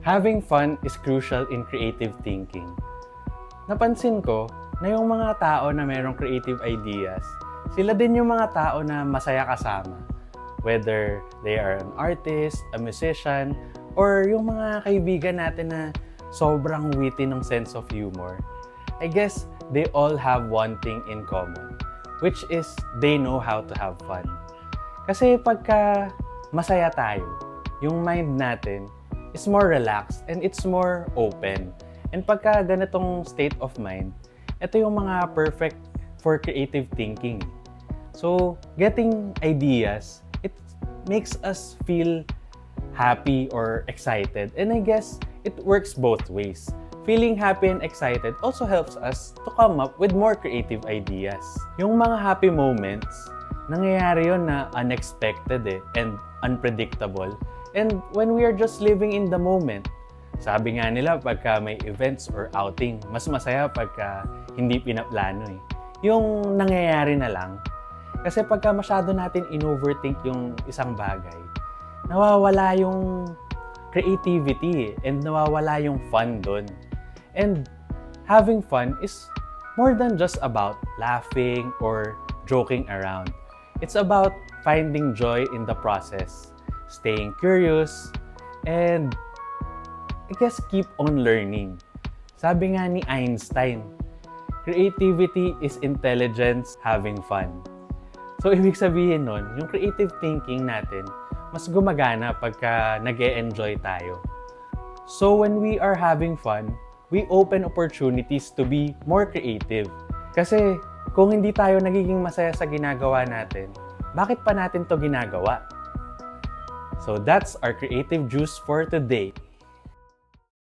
Having fun is crucial in creative thinking. Napansin ko na yung mga tao na mayroong creative ideas, sila din yung mga tao na masaya kasama. Whether they are an artist, a musician, or yung mga kaibigan natin na sobrang witty ng sense of humor. I guess they all have one thing in common, which is they know how to have fun. Kasi pagka masaya tayo, yung mind natin is more relaxed and it's more open. And pagka ganitong state of mind, ito yung mga perfect for creative thinking. So, getting ideas, it makes us feel happy or excited. And I guess it works both ways. Feeling happy and excited also helps us to come up with more creative ideas. Yung mga happy moments, nangyayari yun na unexpected and unpredictable. And when we are just living in the moment, sabi nga nila pagka may events or outing, mas masaya pagka hindi pinaplano Yung nangyayari na lang. Kasi pagka masyado natin in-overthink yung isang bagay, nawawala yung creativity and nawawala yung fun dun. And having fun is more than just about laughing or joking around. It's about finding joy in the process, staying curious, and I guess keep on learning. Sabi nga ni Einstein, creativity is intelligence having fun. So, ibig sabihin nun, yung creative thinking natin, mas gumagana pagka nag-e-enjoy tayo. So, when we are having fun, we open opportunities to be more creative. Kasi, kung hindi tayo nagiging masaya sa ginagawa natin, bakit pa natin to ginagawa? So, that's our creative juice for today.